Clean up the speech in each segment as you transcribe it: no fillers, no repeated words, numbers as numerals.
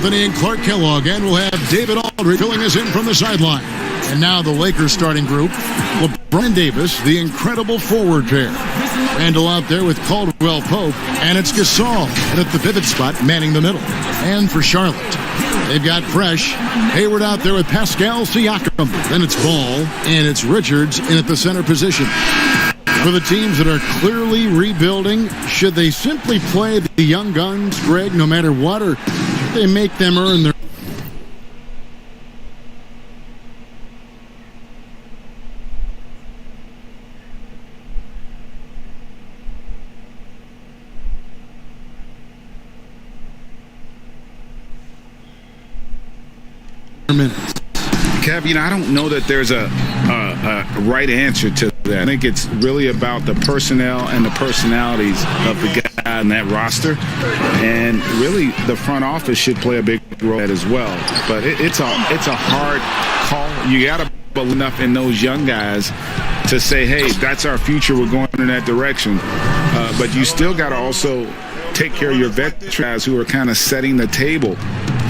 Anthony and Clark Kellogg, and we'll have David Aldridge filling us in from the sideline. And now the Lakers starting group, LeBron Davis, the incredible forward pair. Randall out there with Caldwell Pope, and it's Gasol at the pivot spot, manning the middle. And for Charlotte, they've got Fresh, Hayward out there with Pascal Siakam. Then it's Ball, and it's Richards in at the center position. For the teams that are clearly rebuilding, should they simply play the young guns, Greg, no matter what, or should they make them earn their minutes? Kev, I don't know that there's a right answer to that. I think it's really about the personnel and the personalities of the guy in that roster. And really, the front office should play a big role in that as well. But it's a hard call. You got to believe enough in those young guys to say, hey, that's our future. We're going in that direction. But you still got to also take care of your veteran guys who are kind of setting the table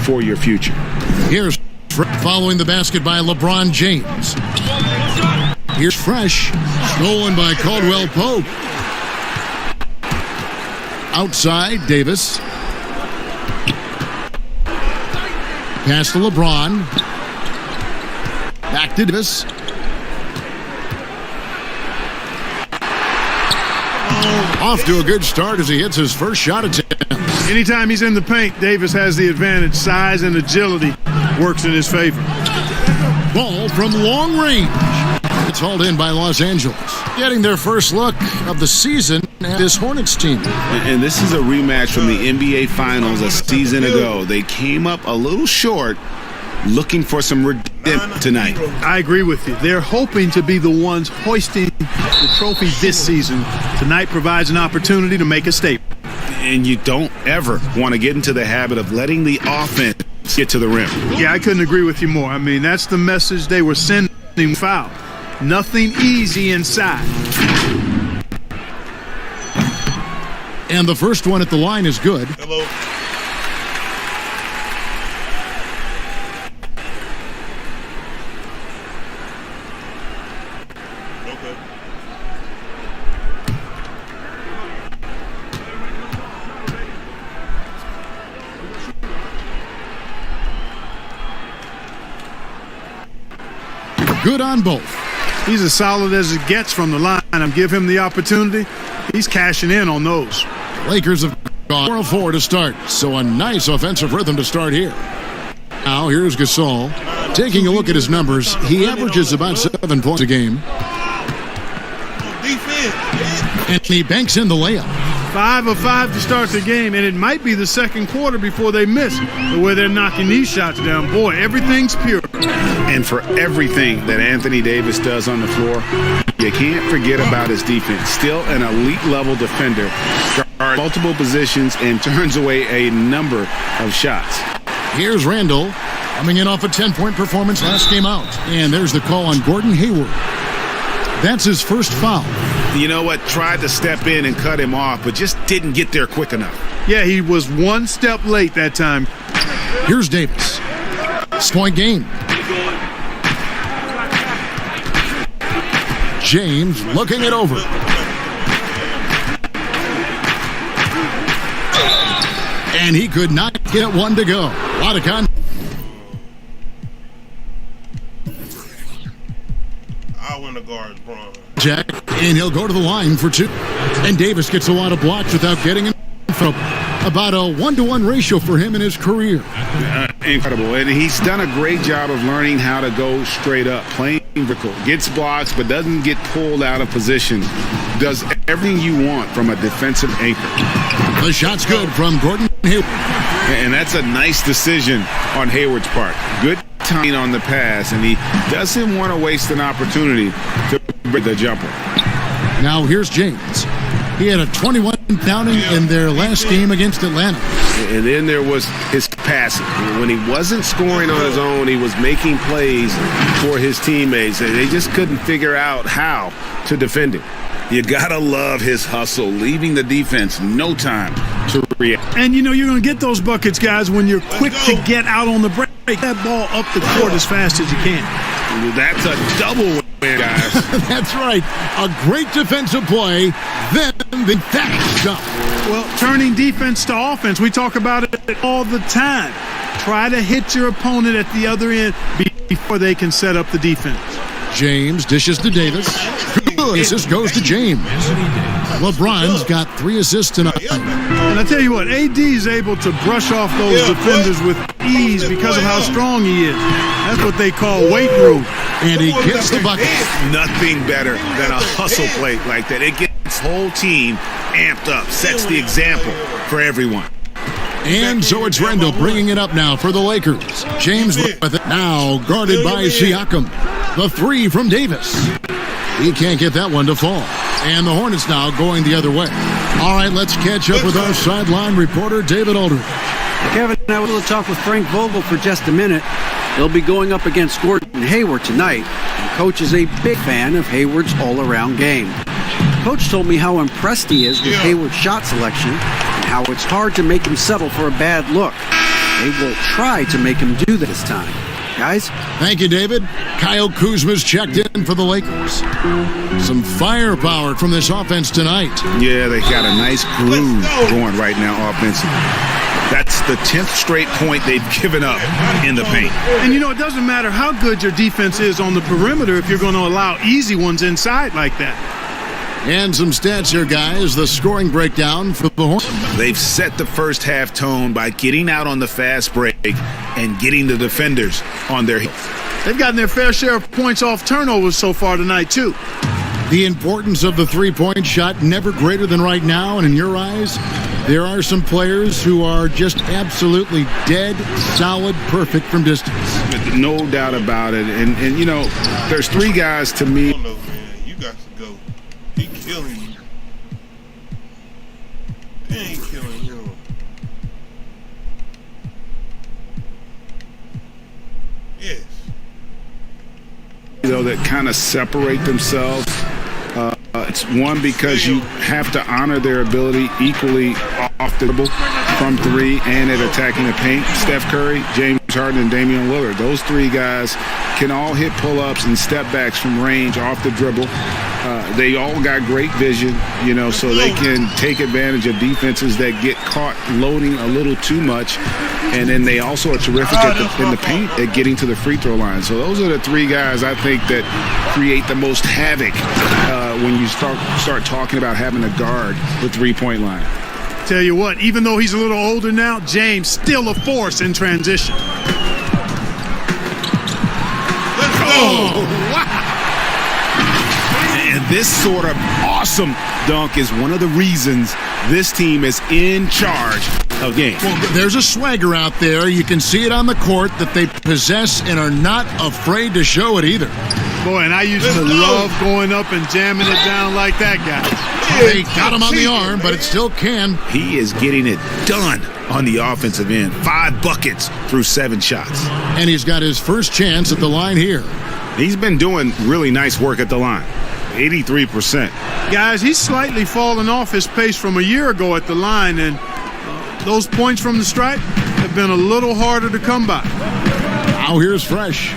for your future. Here's following the basket by LeBron James. Here's Fresh, stolen by Caldwell Pope. Outside, Davis. Pass to LeBron. Back to Davis. Off to a good start as he hits his first shot attempt. Anytime he's in the paint, Davis has the advantage. Size and agility works in his favor. Ball from long range. It's hauled in by Los Angeles. Getting their first look of the season at this Hornets team. And this is a rematch from the NBA Finals a season ago. They came up a little short, looking for some redemption tonight. I agree with you. They're hoping to be the ones hoisting the trophy this season. Tonight provides an opportunity to make a statement. And you don't ever want to get into the habit of letting the offense get to the rim. Yeah, I couldn't agree with you more. I mean, that's the message they were sending. Foul. Nothing easy inside. And the first one at the line is good. Hello. Good on both. He's as solid as it gets from the line. Give him the opportunity. He's cashing in on those. Lakers have gone 4-4 to start, so a nice offensive rhythm to start here. Now here's Gasol. Taking a look at his numbers, he averages about 7 points a game. And he banks in the layup. 5 of 5 to start the game, and it might be the second quarter before they miss the way they're knocking these shots down. Boy, everything's pure. And for everything that Anthony Davis does on the floor, you can't forget about his defense. Still an elite-level defender, guards multiple positions and turns away a number of shots. Here's Randall, coming in off a 10-point performance last game out. And there's the call on Gordon Hayward. That's his first foul. You know what? Tried to step in and cut him off, but just didn't get there quick enough. Yeah, he was one step late that time. Here's Davis. Point game. James looking it over. And he could not get one to go. A lot of contact. I win the guards, Braun. Jack, and he'll go to the line for 2. And Davis gets a lot of blocks without getting in. About a 1-to-1 ratio for him in his career. Incredible. And he's done a great job of learning how to go straight up, playing vertical. Gets blocks, but doesn't get pulled out of position. Does everything you want from a defensive anchor. The shot's good from Gordon Hayward. And that's a nice decision on Hayward's part. Good timing on the pass, and he doesn't want to waste an opportunity to break the jumper. Now here's James. He had a 21 downing in their last game against Atlanta. And then there was his passing. When he wasn't scoring on his own, he was making plays for his teammates, and they just couldn't figure out how to defend him. You gotta love his hustle, leaving the defense no time to react. And, you know, you're going to get those buckets, guys, when you're quick to get out on the break. That ball up the court as fast as you can. That's a double win, guys. That's right. A great defensive play, then the fast jump. Well, turning defense to offense, we talk about it all the time. Try to hit your opponent at the other end before they can set up the defense. James dishes to Davis. Good assist goes to James. LeBron's got 3 assists tonight. And I tell you what, AD is able to brush off those defenders with ease because of how strong he is. That's what they call weight room. And he gets the bucket. Nothing better than a hustle play like that. It gets the whole team amped up, sets the example for everyone. And so it's Randall bringing it up now for the Lakers. James with it now, guarded by Siakam. The 3 from Davis. He can't get that one to fall. And the Hornets now going the other way. All right, let's catch up with our sideline reporter, David Aldridge. Kevin, I was able to talk with Frank Vogel for just a minute. They'll be going up against Gordon Hayward tonight. And Coach is a big fan of Hayward's all-around game. Coach told me how impressed he is with Hayward's shot selection and how it's hard to make him settle for a bad look. They will try to make him do this time. Guys? Thank you, David. Kyle Kuzma's checked in for the Lakers. Some firepower from this offense tonight. Yeah, they got a nice groove going right now offensively. That's the 10th straight point they've given up in the paint. And, you know, it doesn't matter how good your defense is on the perimeter if you're going to allow easy ones inside like that. And some stats here, guys. The scoring breakdown for the Hornets. They've set the first half tone by getting out on the fast break and getting the defenders on their heels. They've gotten their fair share of points off turnovers so far tonight, too. The importance of the three-point shot never greater than right now. And in your eyes, there are some players who are just absolutely dead, solid, perfect from distance. No doubt about it. And you know, there's 3 guys to me. I don't know, man. You got to go. He killing you. He ain't killing you. Yes. You know, that kind of separate themselves. It's one because you have to honor their ability equally off the dribble, from 3, and at attacking the paint. Steph Curry, James Harden, and Damian Lillard. Those 3 guys can all hit pull-ups and step backs from range off the dribble. They all got great vision, you know, so they can take advantage of defenses that get caught loading a little too much. And then they also are terrific in the paint at getting to the free throw line. So those are the 3 guys I think that create the most havoc when you start talking about having a guard the three-point line. Tell you what, even though he's a little older now, James still a force in transition. Oh, wow. And this sort of awesome dunk is one of the reasons this team is in charge of games. Well, there's a swagger out there. You can see it on the court that they possess and are not afraid to show it either. Boy, and I used to love going up and jamming it down like that guy. They got him on the arm, but it still can. He is getting it done on the offensive end. 5 buckets through 7 shots. And he's got his first chance at the line here. He's been doing really nice work at the line. 83%. Guys, he's slightly fallen off his pace from a year ago at the line, and those points from the stripe have been a little harder to come by. Now here's Fresh.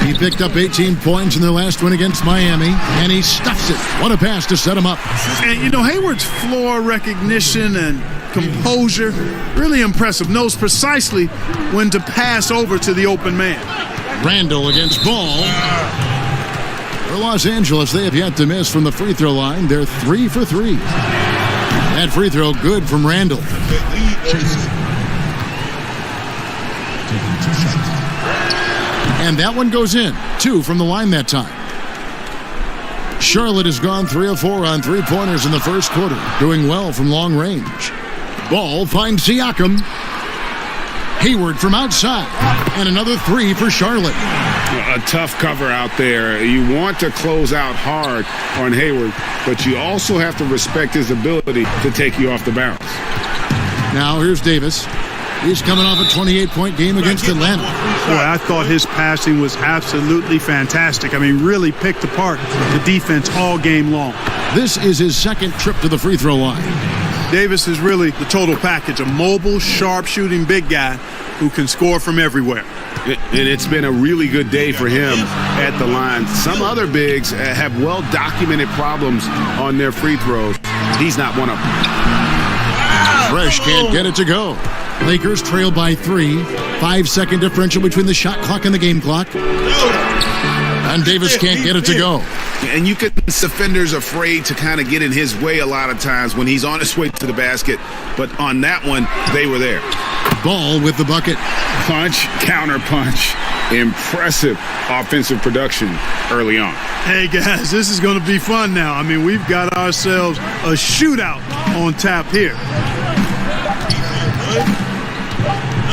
He picked up 18 points in their last win against Miami, and he stuffs it. What a pass to set him up. And, you know, Hayward's floor recognition and composure, really impressive. Knows precisely when to pass over to the open man. Randall against Ball. For Los Angeles, they have yet to miss from the free throw line. They're 3 for 3. That free throw good from Randall. And that one goes in. 2 from the line that time. Charlotte has gone 3 of 4 on three-pointers in the first quarter, doing well from long range. Ball finds Siakam. Hayward from outside. And another 3 for Charlotte. A tough cover out there. You want to close out hard on Hayward, but you also have to respect his ability to take you off the bounce. Now here's Davis. He's coming off a 28-point game against Atlanta. Boy, I thought his passing was absolutely fantastic. I mean, really picked apart the defense all game long. This is his second trip to the free throw line. Davis is really the total package, a mobile, sharp-shooting big guy who can score from everywhere. And it's been a really good day for him at the line. Some other bigs have well-documented problems on their free throws. He's not one of them. Fresh can't get it to go. Lakers trail by 3. 5-second differential between the shot clock and the game clock. And Davis can't get it to go. And you can see defenders afraid to kind of get in his way a lot of times when he's on his way to the basket. But on that one, they were there. Ball with the bucket. Punch, counter punch. Impressive offensive production early on. Hey, guys, this is going to be fun now. I mean, we've got ourselves a shootout on tap here.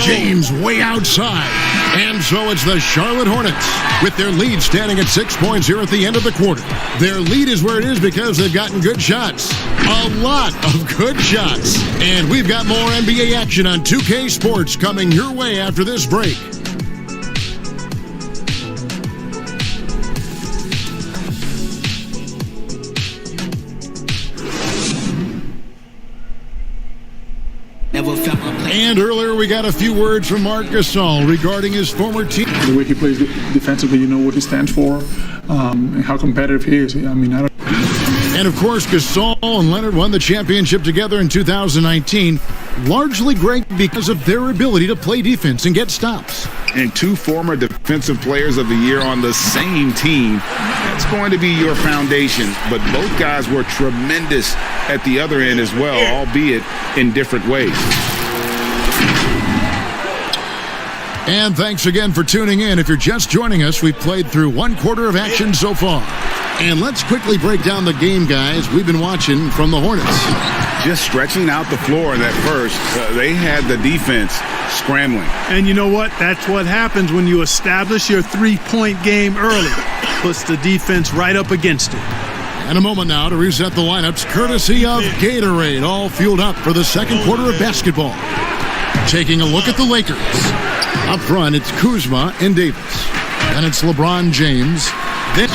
James way outside. And so it's the Charlotte Hornets with their lead standing at 6 points here at the end of the quarter. Their lead is where it is because they've gotten good shots. A lot of good shots. And we've got more NBA action on 2K Sports coming your way after this break. And earlier we got a few words from Marc Gasol regarding his former team. The way he plays defensively, you know what he stands for, and how competitive he is. I mean, I don't. And of course, Gasol and Leonard won the championship together in 2019, largely great because of their ability to play defense and get stops. And 2 former Defensive Players of the Year on the same team. That's going to be your foundation. But both guys were tremendous at the other end as well, albeit in different ways. And thanks again for tuning in. If you're just joining us, we've played through 1 quarter of action so far. And let's quickly break down the game, guys, we've been watching from the Hornets. Just stretching out the floor in that first, they had the defense scrambling. And you know what? That's what happens when you establish your three-point game early. Puts the defense right up against it. And a moment now to reset the lineups, courtesy of Gatorade, all fueled up for the second quarter of basketball. Taking a look at the Lakers. Up front, it's Kuzma and Davis. Then it's LeBron James. Then,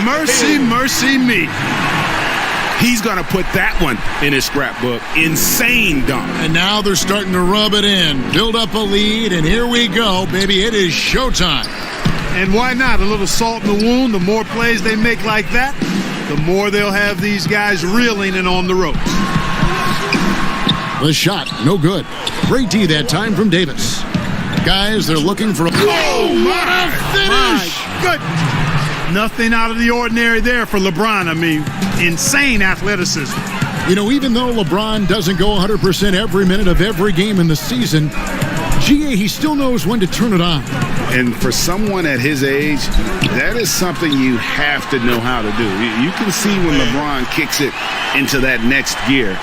Mercy, mercy me. He's going to put that one in his scrapbook. Insane dunk. And now they're starting to rub it in, build up a lead, and here we go, baby. It is showtime. And why not? A little salt in the wound. The more plays they make like that, the more they'll have these guys reeling and on the ropes. The shot, no good. Great D that time from Davis. Guys, they're looking for a... Oh, what a finish! My goodness. Nothing out of the ordinary there for LeBron. I mean, insane athleticism. You know, even though LeBron doesn't go 100% every minute of every game in the season, GA, he still knows when to turn it on. And for someone at his age, that is something you have to know how to do. You can see when LeBron kicks it into that next gear.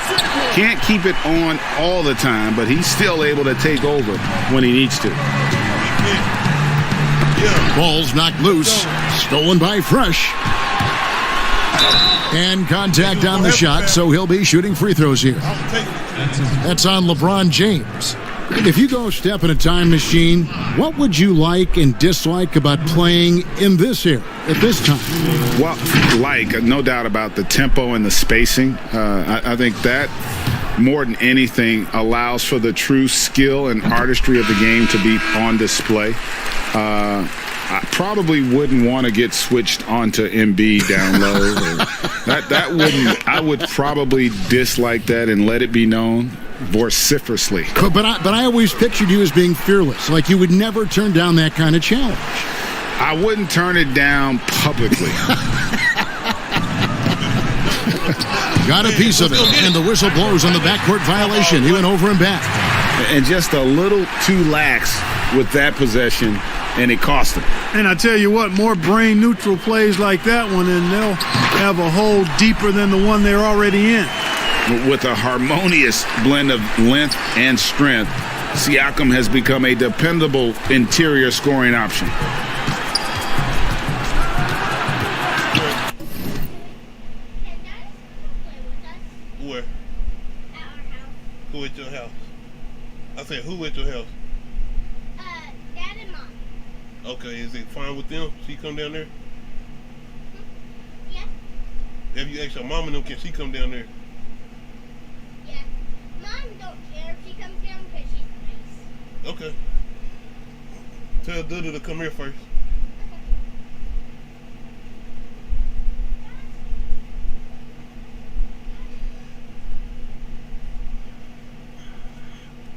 Can't keep it on all the time, but he's still able to take over when he needs to. Ball's knocked loose. Stolen by Fresh. And contact on the shot, so he'll be shooting free throws here. That's on LeBron James. If you go step in a time machine, what would you like and dislike about playing in this era at this time? Well, no doubt about the tempo and the spacing. I think that more than anything allows for the true skill and artistry of the game to be on display. I probably wouldn't want to get switched onto Embiid down low. That wouldn't. I would probably dislike that and let it be known vociferously. But I always pictured you as being fearless, like you would never turn down that kind of challenge. I wouldn't turn it down publicly. Got a piece of it, and the whistle blows on the backcourt violation. He went over and back. And just a little too lax with that possession, and it cost him. And I tell you what, more brain-neutral plays like that one, and they'll have a hole deeper than the one they're already in. With a harmonious blend of length and strength, Siakam has become a dependable interior scoring option. Where? Who at your house? I said, who at your house? Dad and Mom. Okay, is it fine with them? She come down there? Yeah. Have you asked your mom and them, can she come down there? Yeah. Mom don't care if she comes down because she's nice. Okay. Tell Duda to come here first.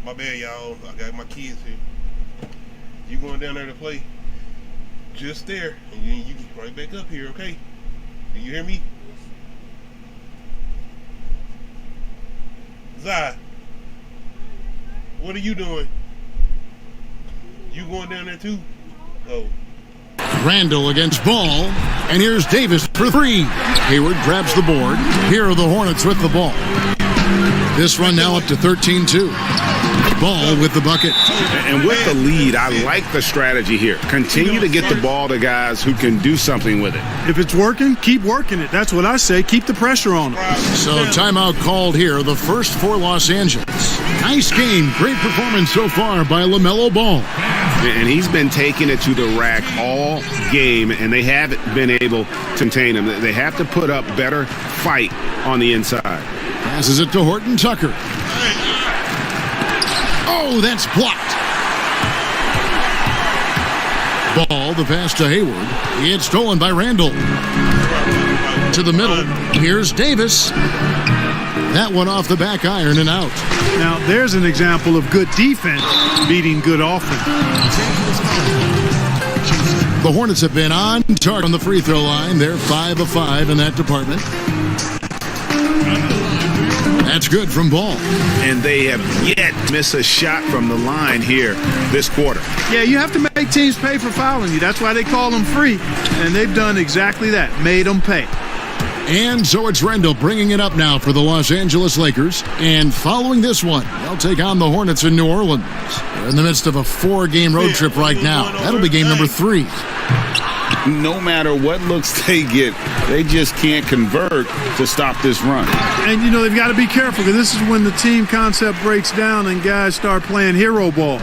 My bad, y'all. I got my kids here. You going down there to play? Just there, and you get right back up here, okay? Do you hear me? Zai, what are you doing? You going down there too? Oh. Randall against Ball, and here's Davis for three. Hayward grabs the board. Here are the Hornets with the ball. This run now up to 13-2. Ball with the bucket. And with the lead, I like the strategy here. Continue to get the ball to guys who can do something with it. If it's working, keep working it. That's what I say. Keep the pressure on them. So timeout called here, the first for Los Angeles. Nice game. Great performance so far by LaMelo Ball. And he's been taking it to the rack all game, and they haven't been able to contain him. They have to put up better fight on the inside. Passes it to Horton Tucker. Oh, that's blocked. Ball, the pass to Hayward. It's stolen by Randall. To the middle. Here's Davis. That one off the back iron and out. Now, there's an example of good defense beating good offense. The Hornets have been on target on the free throw line. They're 5 of 5 in that department. That's good from Ball. And they have yet to miss a shot from the line here this quarter. Yeah, you have to make teams pay for fouling you. That's why they call them free. And they've done exactly that, made them pay. And so it's Randall bringing it up now for the Los Angeles Lakers. And following this one, they'll take on the Hornets in New Orleans. They're in the midst of a 4-game road trip right now. That'll be game number 3. No matter what looks they get, they just can't convert to stop this run. And, you know, they've got to be careful because this is when the team concept breaks down and guys start playing hero ball.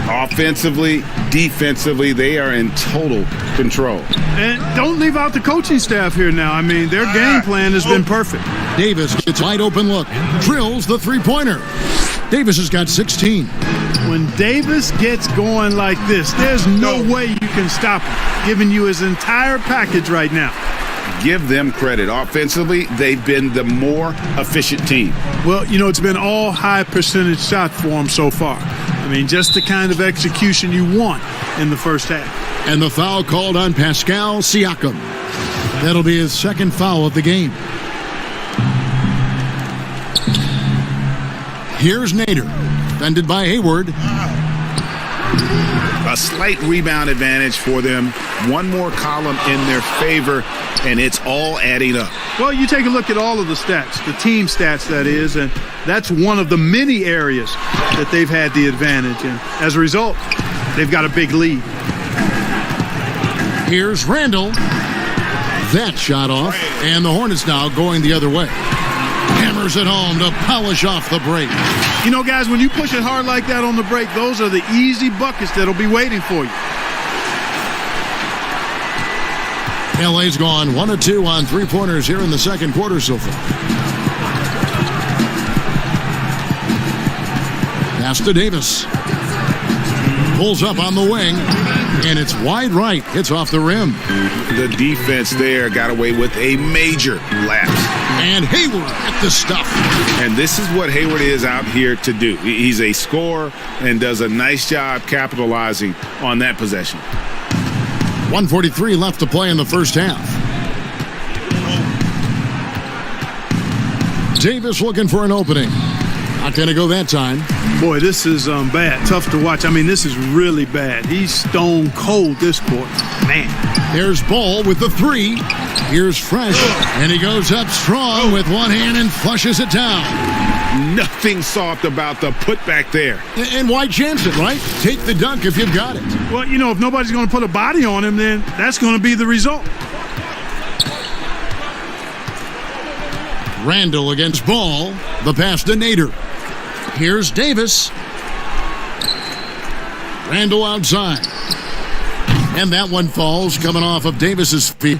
Offensively, defensively, they are in total control. And don't leave out the coaching staff here now. I mean, their game plan has been perfect. Davis gets wide open look. Drills the three-pointer. Davis has got 16. When Davis gets going like this, there's no way you can stop him, giving you his entire package right now. Give them credit. Offensively, they've been the more efficient team. Well, you know, it's been all high percentage shot for them so far. I mean, just the kind of execution you want in the first half. And the foul called on Pascal Siakam. That'll be his second foul of the game. Here's Nader, defended by Hayward. A slight rebound advantage for them. One more column in their favor, and it's all adding up. Well, you take a look at all of the stats, the team stats, that is, and that's one of the many areas that they've had the advantage. And as a result, they've got a big lead. Here's Randall. That shot off, and the Hornets now going the other way. Hammers it home to polish off the break. You know, guys, when you push it hard like that on the break, those are the easy buckets that'll be waiting for you. LA's gone 1 of 2 on three-pointers here in the second quarter so far. Pass to Davis. Pulls up on the wing, and it's wide right. Hits off the rim. The defense there got away with a major lapse. And Hayward at the stuff. And this is what Hayward is out here to do. He's a scorer and does a nice job capitalizing on that possession. 1:43 left to play in the first half. Davis looking for an opening. Not going to go that time. Boy, this is bad. Tough to watch. I mean, this is really bad. He's stone cold this quarter. Man. There's Ball with the three. Here's Fresh. And he goes up strong with one hand and flushes it down. Nothing soft about the putback there. And why chance it, right? Take the dunk if you've got it. Well, you know, if nobody's going to put a body on him, then that's going to be the result. Randall against Ball. The pass to Nader. Here's Davis. Randall outside. And that one falls coming off of Davis's feet.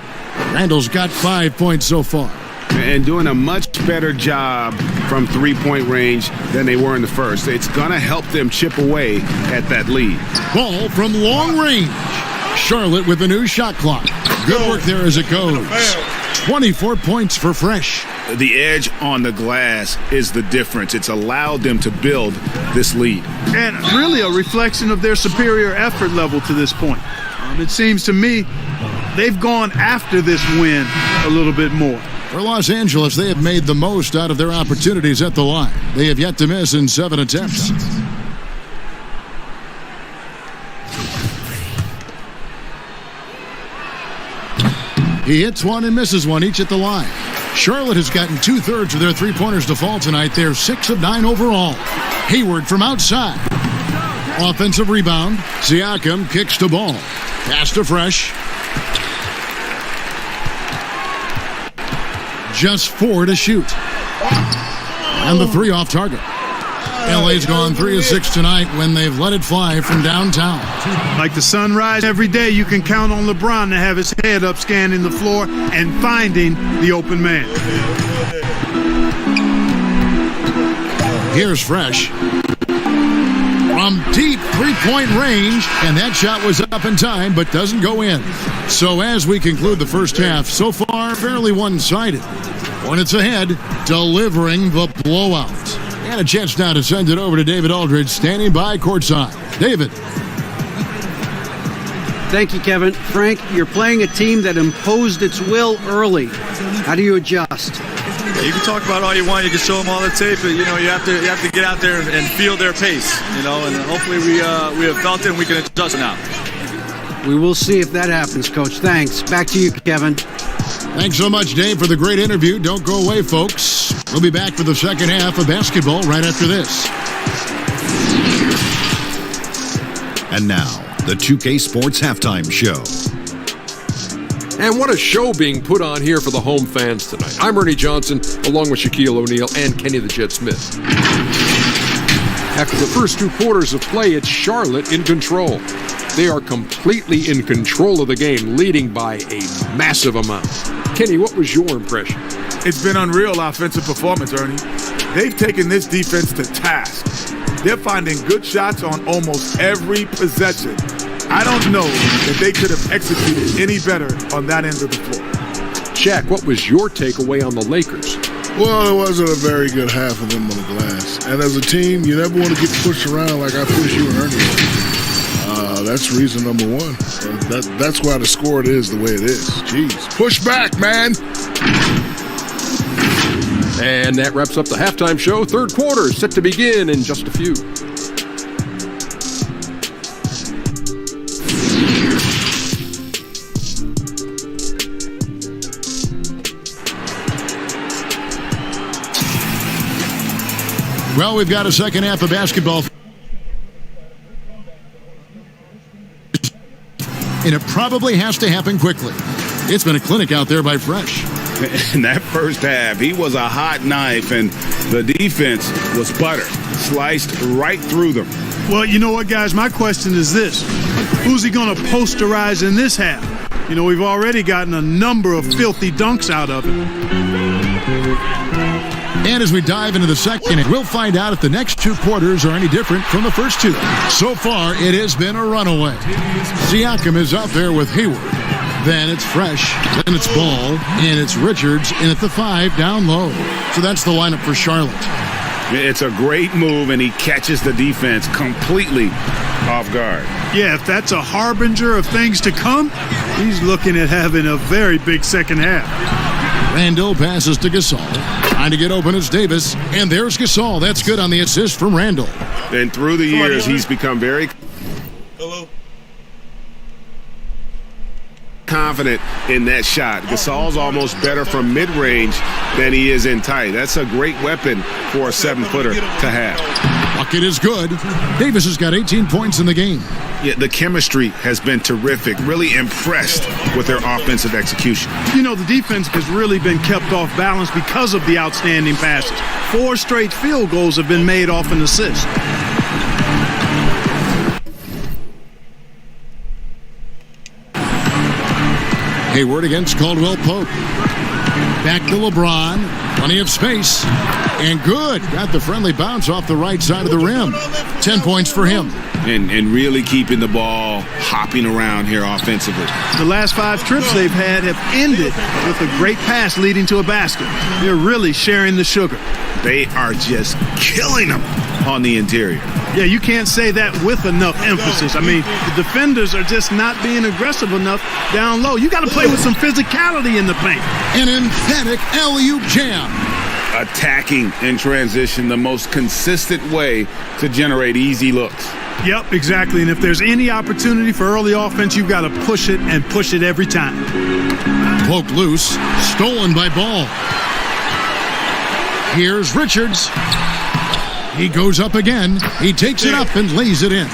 Randall's got 5 points so far. and doing a much better job from three-point range than they were in the first. It's going to help them chip away at that lead. Ball from long range. Charlotte with the new shot clock. Good work there as it goes. 24 points for Fresh. The edge on the glass is the difference. It's allowed them to build this lead. And really a reflection of their superior effort level to this point. It seems to me they've gone after this win a little bit more. For Los Angeles, they have made the most out of their opportunities at the line. They have yet to miss in 7 attempts. He hits one and misses one, each at the line. Charlotte has gotten 2/3 of their three-pointers to fall tonight. They're 6 of 9 overall. Hayward from outside. Offensive rebound. Siakam kicks the ball. Pass to Fresh. Just 4 to shoot. And the 3 off target. LA's gone 3 of 6 tonight when they've let it fly from downtown. Like the sunrise every day, you can count on LeBron to have his head up scanning the floor and finding the open man. Here's Fresh. From deep three-point range, and that shot was up in time but doesn't go in. So as we conclude the first half, so far fairly one-sided. Hornets ahead, delivering the blowout. And a chance now to send it over to David Aldridge, standing by courtside. David. Thank you, Kevin. Frank, you're playing a team that imposed its will early. How do you adjust? You can talk about all you want. You can show them all the tape, but you have to get out there and feel their pace. And hopefully we have felt it and we can adjust now. We will see if that happens, Coach. Thanks. Back to you, Kevin. Thanks so much, Dave, for the great interview. Don't go away, folks. We'll be back for the second half of basketball right after this. And now, the 2K Sports Halftime Show. And what a show being put on here for the home fans tonight. I'm Ernie Johnson, along with Shaquille O'Neal and Kenny the Jet Smith. After the first 2 quarters of play, it's Charlotte in control. They are completely in control of the game, leading by a massive amount. Kenny, what was your impression? It's been unreal offensive performance, Ernie. They've taken this defense to task. They're finding good shots on almost every possession. I don't know that they could have executed any better on that end of the floor. Shaq, what was your takeaway on the Lakers? Well, it wasn't a very good half of them on the glass. And as a team, you never want to get pushed around like I pushed you and Ernie. That's reason number 1. That's why the score is the way it is. Jeez. Push back, man. And that wraps up the halftime show. Third quarter set to begin in just a few. Well, we've got a second half of basketball. And it probably has to happen quickly. It's been a clinic out there by Fresh. In that first half, he was a hot knife, and the defense was butter, sliced right through them. Well, you know what, guys? My question is this. Who's he going to posterize in this half? We've already gotten a number of filthy dunks out of him. And as we dive into the second, we'll find out if the next 2 quarters are any different from the first 2. So far, it has been a runaway. Siakam is out there with Hayward. Then it's Fresh. Then it's Ball. And it's Richards in at the 5 down low. So that's the lineup for Charlotte. It's a great move, and he catches the defense completely off guard. Yeah, if that's a harbinger of things to come, he's looking at having a very big second half. Randall passes to Gasol. Trying to get open is Davis. And there's Gasol. That's good on the assist from Randall. And through the years, he's become very confident in that shot. Gasol's almost better from mid-range than he is in tight. That's a great weapon for a 7-footer to have. Bucket is good. Davis has got 18 points in the game. Yeah, the chemistry has been terrific. Really impressed with their offensive execution. The defense has really been kept off balance because of the outstanding passes. 4 straight field goals have been made off an assist. Hayward against Caldwell Pope. Back to LeBron. Plenty of space. And good. Got the friendly bounce off the right side of the rim. 10 points for him. And really keeping the ball hopping around here offensively. The last 5 trips they've had have ended with a great pass leading to a basket. They're really sharing the sugar. They are just killing them on the interior. Yeah, you can't say that with enough emphasis. I mean, the defenders are just not being aggressive enough down low. You got to play with some physicality in the paint. An emphatic alley-oop jam. Attacking in transition, the most consistent way to generate easy looks. Yep, exactly. And if there's any opportunity for early offense, you've got to push it and push it every time. Poked loose, stolen by Ball. Here's Richards. He goes up again. He takes it up and lays it in.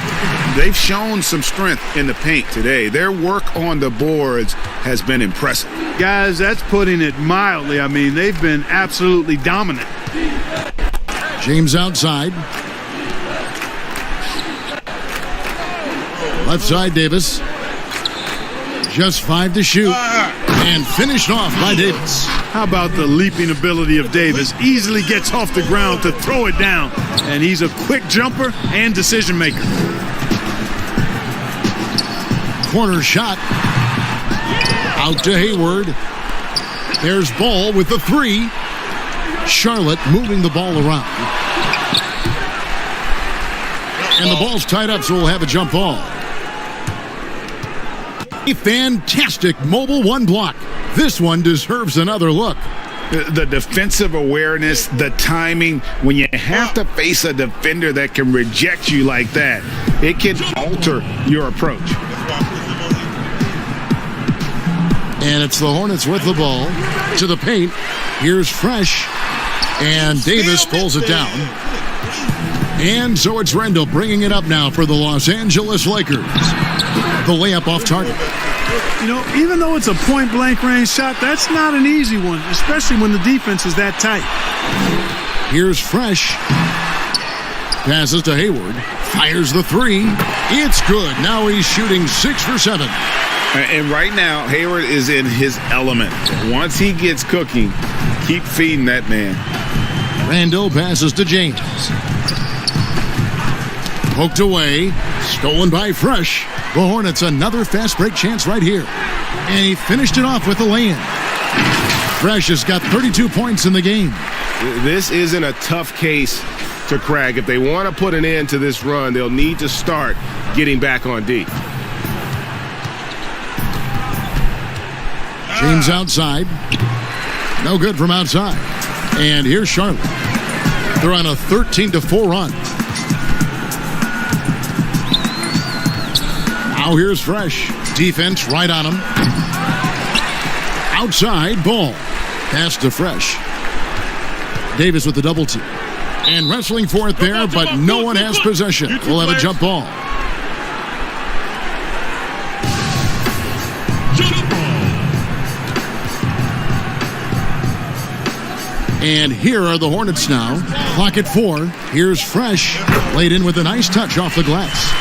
They've shown some strength in the paint today. Their work on the boards has been impressive. Guys, that's putting it mildly. I mean, they've been absolutely dominant. James outside. Left side, Davis. Just 5 to shoot. And finished off by Davis. How about the leaping ability of Davis? Easily gets off the ground to throw it down. And he's a quick jumper and decision maker. Corner shot. Out to Hayward. There's Ball with the 3. Charlotte moving the ball around. And the ball's tied up, so we'll have a jump ball. A fantastic mobile 1 block. This one deserves another look. The defensive awareness, the timing, when you have to face a defender that can reject you like that, it can alter your approach. And it's the Hornets with the ball to the paint. Here's Fresh. And Davis pulls it down. And so it's Randall bringing it up now for the Los Angeles Lakers. The layup off target. You know, even though it's a point-blank range shot, that's not an easy one, especially when the defense is that tight. Here's Fresh. Passes to Hayward. Fires the 3. It's good. Now he's shooting 6 for 7. And right now, Hayward is in his element. Once he gets cooking, keep feeding that man. Randall passes to James. Poked away. Stolen by Fresh. The Hornets another fast break chance right here. And he finished it off with a lay-in. Fresh has got 32 points in the game. This isn't a tough case to crack. If they want to put an end to this run, they'll need to start getting back on D. James outside. No good from outside. And here's Charlotte. They're on a 13-4 run. Now here's Fresh. Defense right on him. Outside, Ball. Pass to Fresh. Davis with the double team. And wrestling for it there, but no one has possession. We'll have a jump ball. And here are the Hornets now. Clock at 4. Here's Fresh. Laid in with a nice touch off the glass.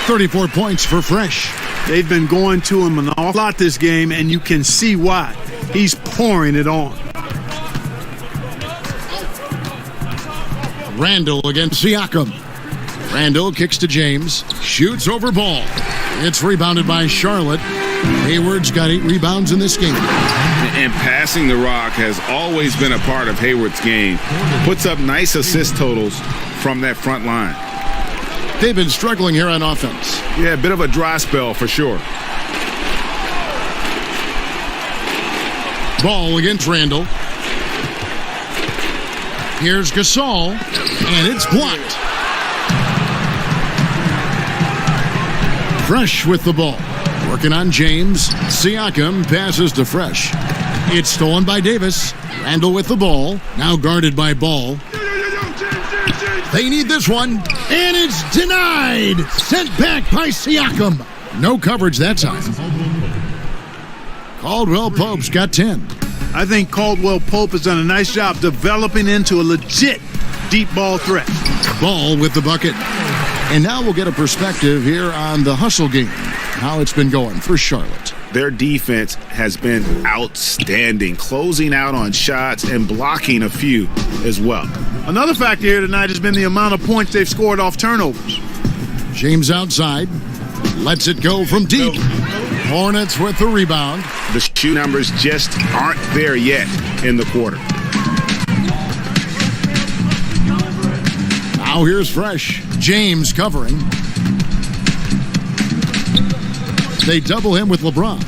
34 points for Fresh. They've been going to him an awful lot this game, and you can see why. He's pouring it on. Randall against Siakam. Randall kicks to James. Shoots over Ball. It's rebounded by Charlotte. Hayward's got 8 rebounds in this game. And passing the rock has always been a part of Hayward's game. Puts up nice assist totals from that front line. They've been struggling here on offense. Yeah, a bit of a dry spell for sure. Ball against Randall. Here's Gasol, and it's blocked. Fresh with the ball. Working on James. Siakam passes to Fresh. It's stolen by Davis. Randall with the ball. Now guarded by Ball. They need this one. And it's denied. Sent back by Siakam. No coverage that time. Caldwell Pope's got 10. I think Caldwell Pope has done a nice job developing into a legit deep ball threat. Ball with the bucket. And now we'll get a perspective here on the hustle game. how it's been going for Charlotte. Their defense has been outstanding, closing out on shots and blocking a few as well. Another factor here tonight has been the amount of points they've scored off turnovers. James outside, lets it go from deep. Hornets with the rebound. The shoot numbers just aren't there yet in the quarter. Now here's Fresh. James covering. They double him with LeBron.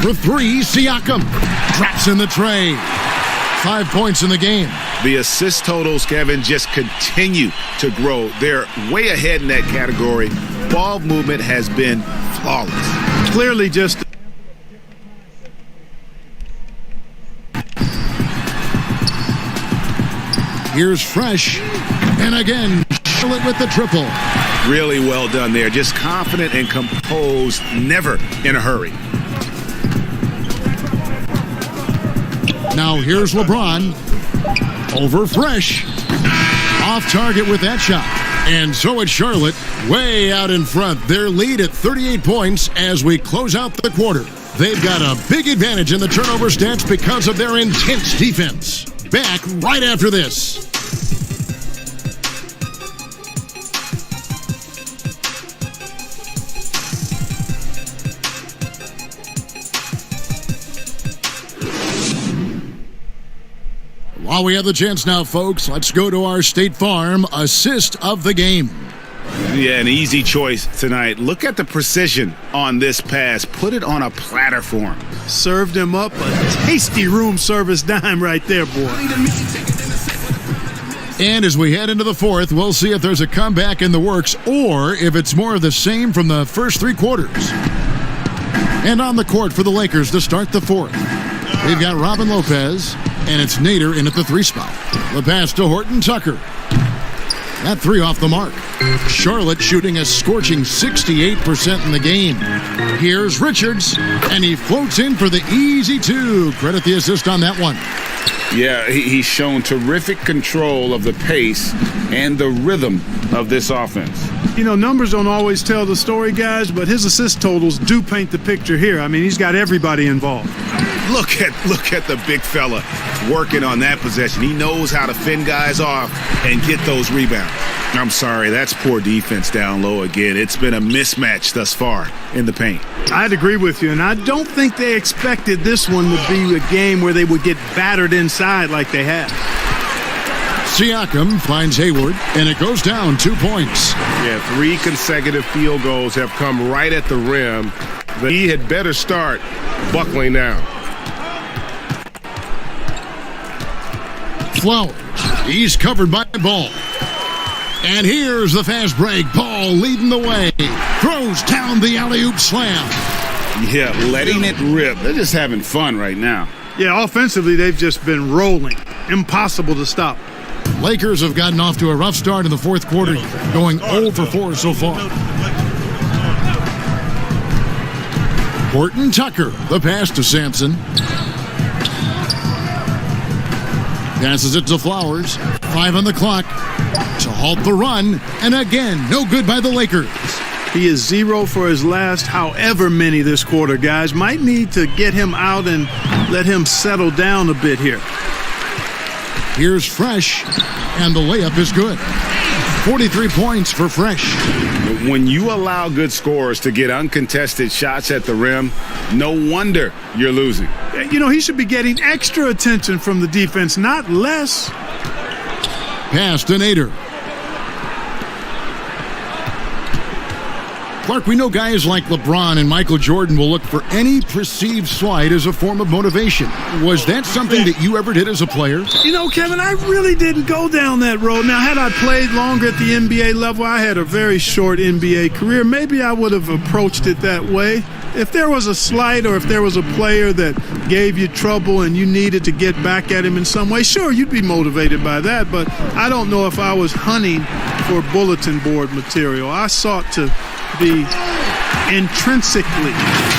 For three, Siakam drops in the tray. 5 points in the game. The assist totals, Kevin, just continue to grow. They're way ahead in that category. Ball movement has been flawless. Clearly just... Here's Fresh. And again, Charlotte with the triple. Really well done there. Just confident and composed, never in a hurry. Now here's LeBron. Over Fresh. Off target with that shot. And so it's Charlotte way out in front. Their lead at 38 points as we close out the quarter. They've got a big advantage in the turnover stats because of their intense defense. Back right after this. While we have the chance now, folks, let's go to our State Farm assist of the game. Yeah, an easy choice tonight. Look at the precision on this pass. Put it on a platter for him. Served him up a tasty room service dime right there, boy. And as we head into the fourth, we'll see if there's a comeback in the works or if it's more of the same from the first three quarters. And on the court for the Lakers to start the fourth. We've got Robin Lopez, and it's Nader in at the three spot. The pass to Horton Tucker. That three off the mark. Charlotte shooting a scorching 68% in the game. Here's Richards, and he floats in for the easy two. Credit the assist on that one. Yeah, he's shown terrific control of the pace and the rhythm of this offense. You know, numbers don't always tell the story, guys, but his assist totals do paint the picture here. I mean, he's got everybody involved. Look at the big fella working on that possession. He knows how to fend guys off and get those rebounds. I'm sorry, that's poor defense down low again. It's been a mismatch thus far in the paint. I'd agree with you, and I don't think they expected this one to be a game where they would get battered inside like they have. Siakam finds Hayward, and it goes down 2 points. Yeah, 3 consecutive field goals have come right at the rim. But he had better start buckling down. Flowers, he's covered by Ball. And here's the fast break. Ball leading the way. Throws down the alley-oop slam. Yeah, letting it rip. They're just having fun right now. Yeah, offensively, they've just been rolling. Impossible to stop. Lakers have gotten off to a rough start in the fourth quarter, going 0 for 4 so far. Horton Tucker, the pass to Sampson. Passes it to Flowers. 5 on the clock to halt the run. And again, no good by the Lakers. He is 0 for his last however many this quarter, guys. Might need to get him out and let him settle down a bit here. Here's Fresh, and the layup is good. 43 points for Fresh. When you allow good scorers to get uncontested shots at the rim, no wonder you're losing. You know, he should be getting extra attention from the defense, not less. Pass to Nader. Clark, we know guys like LeBron and Michael Jordan will look for any perceived slight as a form of motivation. Was that something that you ever did as a player? You know, Kevin, I really didn't go down that road. Now, had I played longer at the NBA level, I had a very short NBA career, maybe I would have approached it that way. If there was a slight or if there was a player that gave you trouble and you needed to get back at him in some way, sure, you'd be motivated by that, but I don't know if I was hunting for bulletin board material. I sought to be intrinsically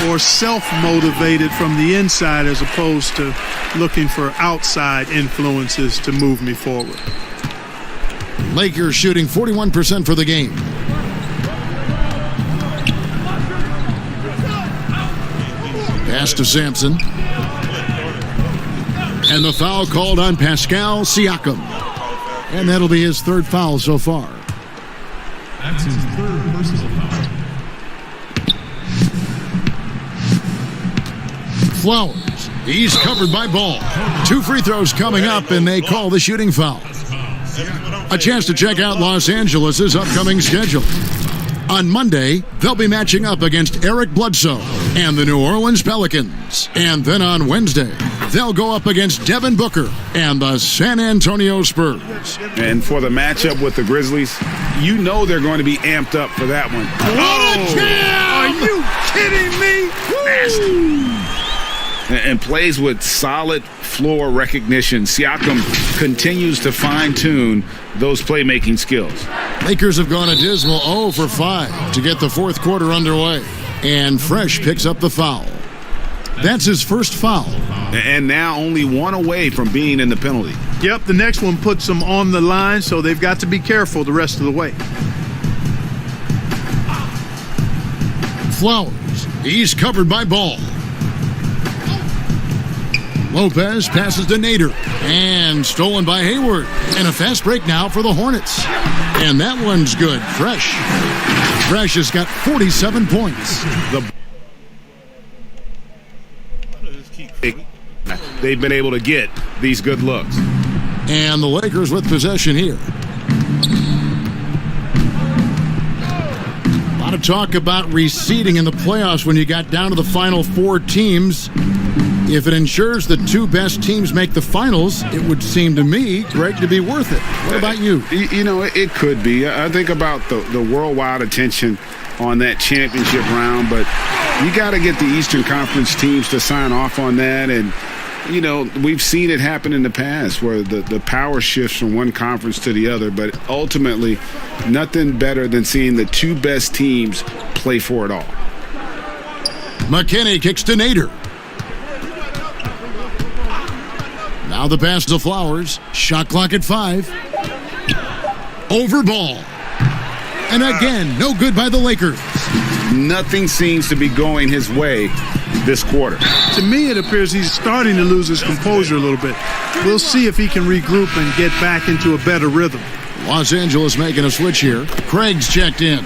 or self-motivated from the inside as opposed to looking for outside influences to move me forward. Lakers shooting 41% for the game. Pass to Sampson. And the foul called on Pascal Siakam. And that'll be his third foul so far. That's his third personal foul. Flowers. He's covered by Ball. 2 free throws coming up, and they call the shooting foul. A chance to check out Los Angeles' upcoming schedule. On Monday, they'll be matching up against Eric Bledsoe and the New Orleans Pelicans. And then on Wednesday, they'll go up against Devin Booker and the San Antonio Spurs. And for the matchup with the Grizzlies, you know they're going to be amped up for that one. Are you kidding me? And plays with solid floor recognition. Siakam continues to fine-tune those playmaking skills. Lakers have gone a dismal 0 for 5 to get the fourth quarter underway. And Fresh picks up the foul. That's his first foul. And now only one away from being in the penalty. Yep, the next one puts them on the line, so they've got to be careful the rest of the way. Flowers. He's covered by Ball. Lopez passes to Nader. And stolen by Hayward. And a fast break now for the Hornets. And that one's good. Fresh has got 47 points. They've been able to get these good looks. And the Lakers with possession here. A lot of talk about reseeding in the playoffs when you got down to the final 4 teams. If it ensures the 2 best teams make the finals, it would seem to me, Greg, to be worth it. What about you? You know, it could be. I think about the worldwide attention on that championship round, but you got to get the Eastern Conference teams to sign off on that. And, you know, we've seen it happen in the past where the power shifts from one conference to the other, but ultimately nothing better than seeing the 2 best teams play for it all. McKinney kicks to Nader. Now the pass to Flowers. Shot clock at 5. Over Ball. And again, no good by the Lakers. Nothing seems to be going his way this quarter. To me, it appears he's starting to lose his composure a little bit. We'll see if he can regroup and get back into a better rhythm. Los Angeles making a switch here. Craig's checked in.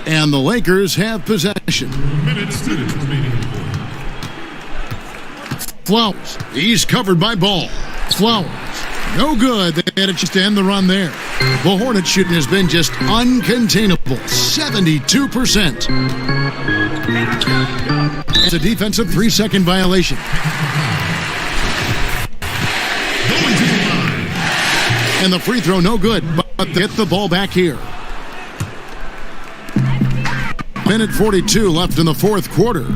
And the Lakers have possession. Flowers. He's covered by Ball. Flowers. No good. They had it just to end the run there. The Hornets shooting has been just uncontainable. 72%. It's a defensive 3-second violation. And the free throw no good, but they get the ball back here. Minute 42 left in the fourth quarter.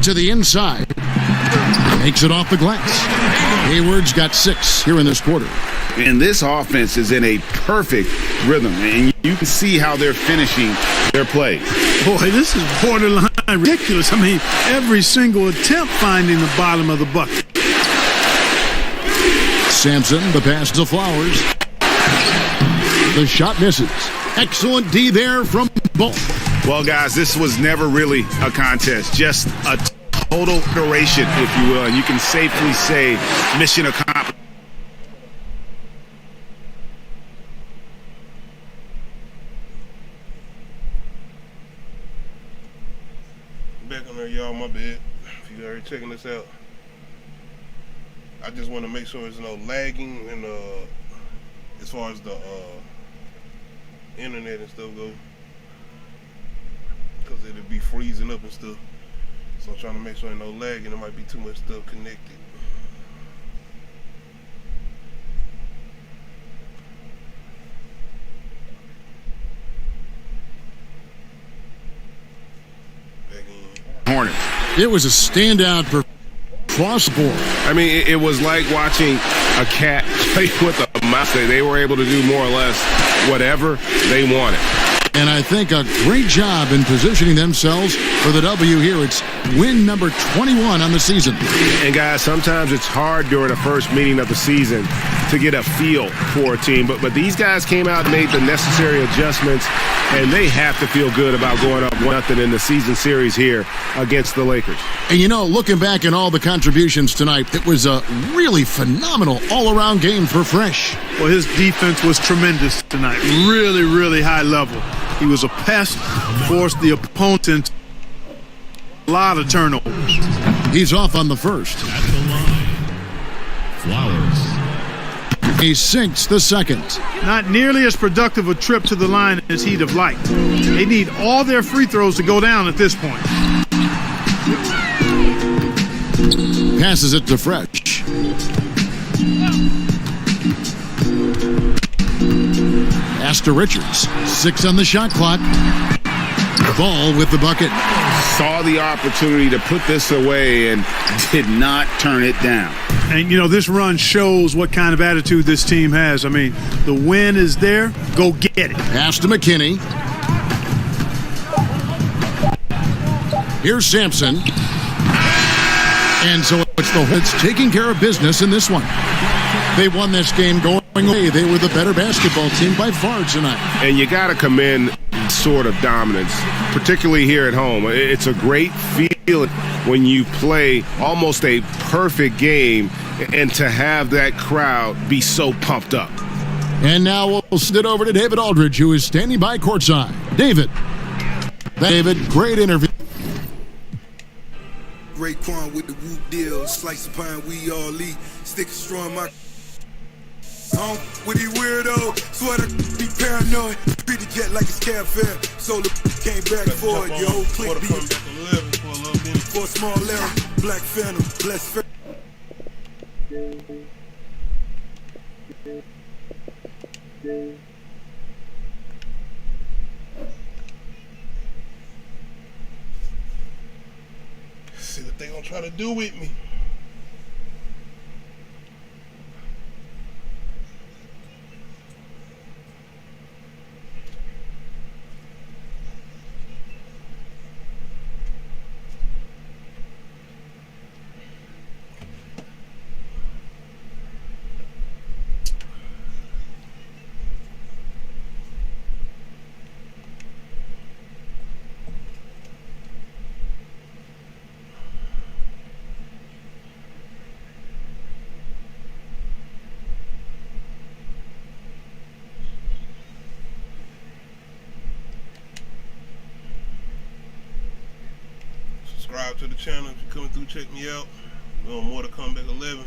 To the inside. Makes it off the glass. Hayward's got 6 here in this quarter. And this offense is in a perfect rhythm, and you can see how they're finishing their plays. Boy, this is borderline ridiculous. I mean, every single attempt finding the bottom of the bucket. Sampson, the pass to Flowers. The shot misses. Excellent D there from Ball. Well, guys, this was never really a contest, just a total duration, if you will, and you can safely say mission accomplished. Back on there, y'all, my bad. If you already checking this out, I just want to make sure there's no lagging and as far as the internet and stuff go, because it'll be freezing up and stuff. So I'm trying to make sure there's no lag and there might be too much stuff connected. Hornets. It was a standout across the board. I mean, it was like watching a cat play with a mouse. They were able to do more or less whatever they wanted. And I think a great job in positioning themselves for the W here. It's win number 21 on the season. And guys, sometimes it's hard during the first meeting of the season to get a feel for a team. But these guys came out and made the necessary adjustments, and they have to feel good about going up 1-0 in the season series here against the Lakers. And you know, looking back at all the contributions tonight, it was a really phenomenal all-around game for Fresh. Well, his defense was tremendous tonight. Really, really high level. He was a pest, forced the opponent a lot of turnovers. He's off on the first. At the line, Flowers. He sinks the second. Not nearly as productive a trip to the line as he'd have liked. They need all their free throws to go down at this point. Passes it to Fresh. Pass to Richards. 6 on the shot clock. Ball with the bucket. Saw the opportunity to put this away and did not turn it down. And, you know, this run shows what kind of attitude this team has. I mean, the win is there. Go get it. Pass to McKinney. Here's Sampson. And so it's taking care of business in this one. They won this game going away. They were the better basketball team by far tonight. And you got to commend sort of dominance, particularly here at home. It's a great feeling when you play almost a perfect game and to have that crowd be so pumped up. And now we'll send it over to David Aldridge, who is standing by courtside. David, great interview. Great Quan with the whoop deal, slice of pine, we all eat, stick a straw in my with these weirdo, sweater be paranoid, treat the jet like it's cab fare, so the came back for it, yo, click beat, for a small error, black phantom, blessed See what they gonna try to do with me. Subscribe to the channel if you're coming through, check me out. We want more to Kombat 11.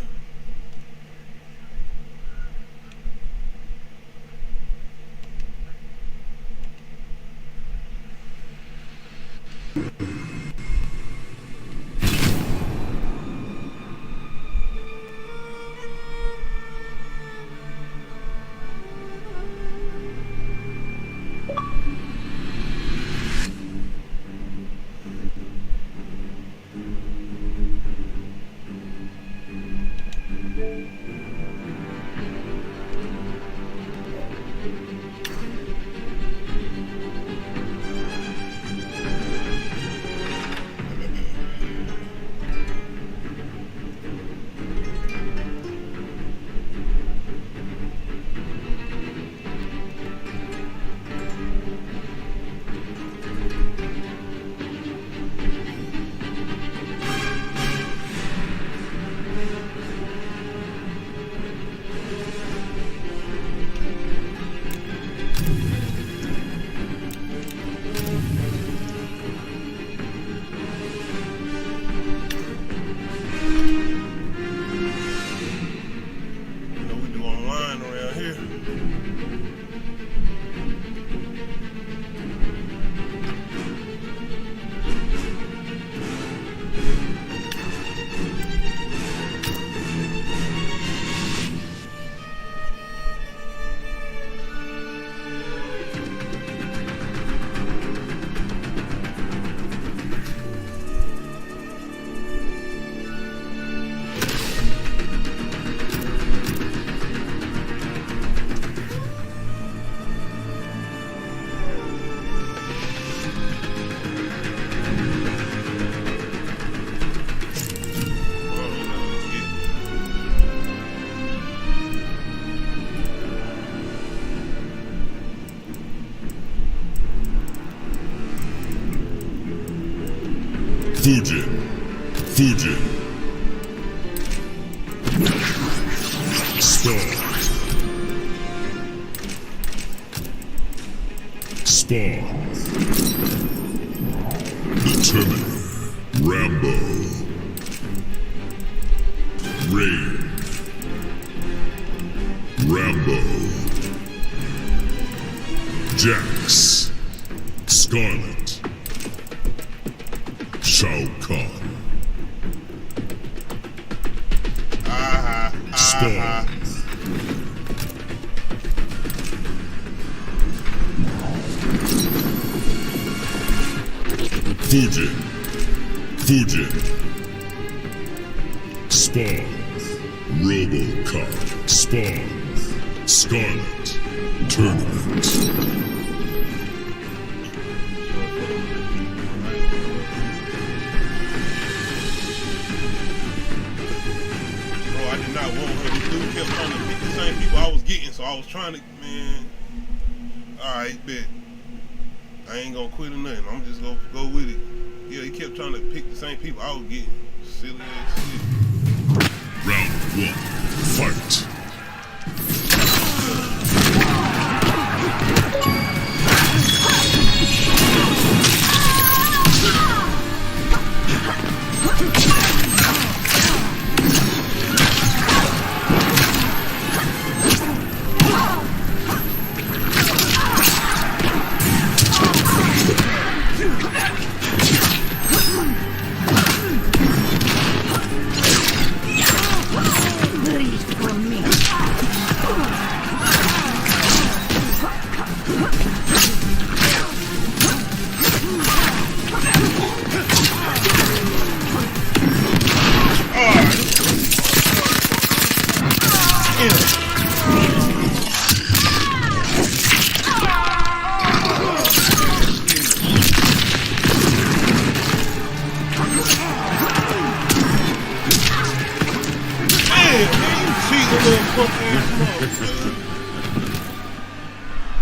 Fujin. Spawn. Determiner. Rambo. Rain. Rambo. Jax. Scarlet. Shao Kahn. Spawn. Fujin. Spawn. Robocop. Spawn. Scarlet. Tournament. Bro, I did not want her. This dude kept trying to pick the same people I was getting, so I was trying to, man. Alright, bet. I ain't gonna quit or nothing. I'm just gonna go with it. Yeah, he kept trying to pick the same people I was getting. Silly ass shit. Round 1. Fight.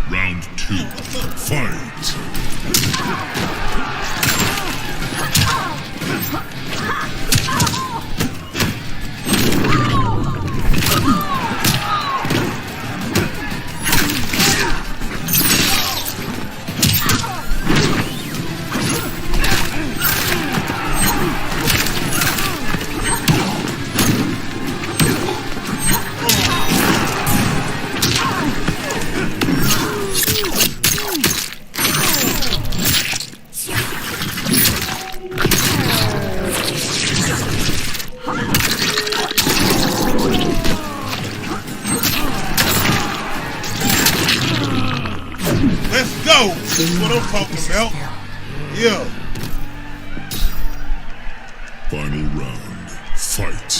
Round 2. Fight. Let's go. That's what I'm talking about. Yeah. Final round. Fight.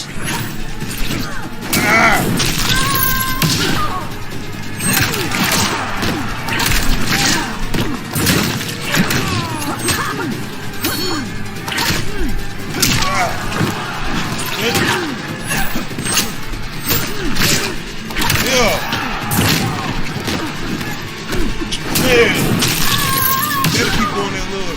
Better keep going that little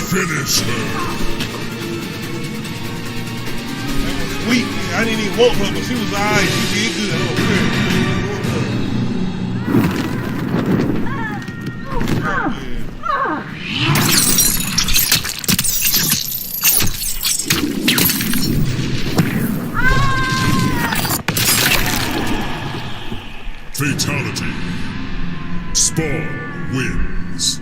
Finish her. Weak. I didn't even want her, but she was alright. She did good. Fatality. Spawn wins.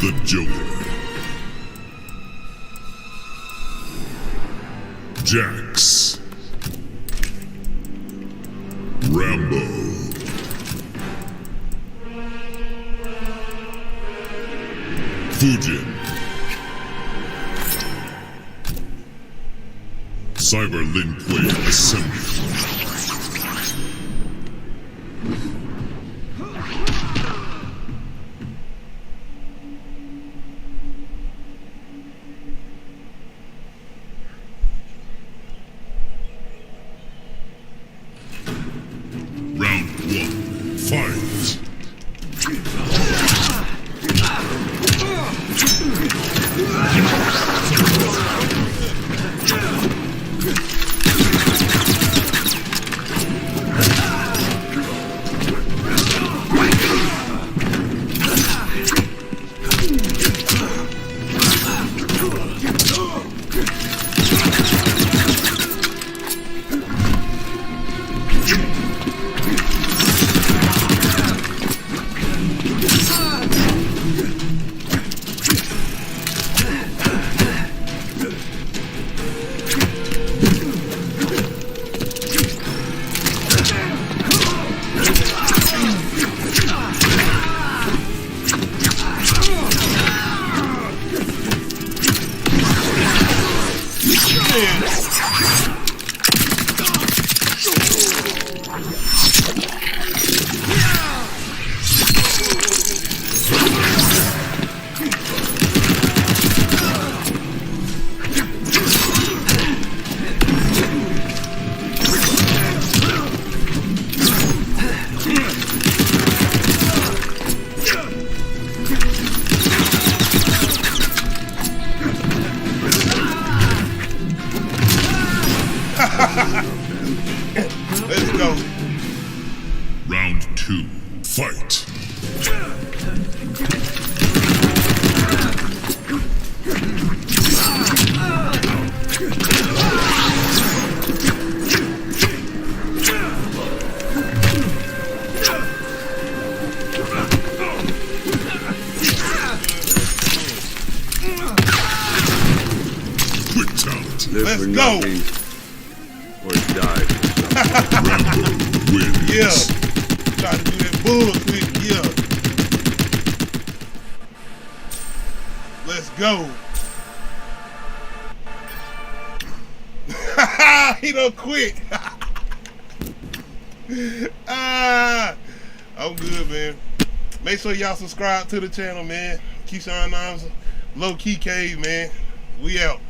The Joker. Jax. Rambo. Fujin. Cyber Lin Kuei Assembly. Round 1. Fight. Let's go. Round 2. Fight. Quick talent. Let's go. Or die. Rambo wins. Yeah. Try to do that bullshit. Yeah. Let's go. He done quit. I'm good, man. Make sure y'all subscribe to the channel, man. Keyshawn Nimes, Low Key Cave, man. We out.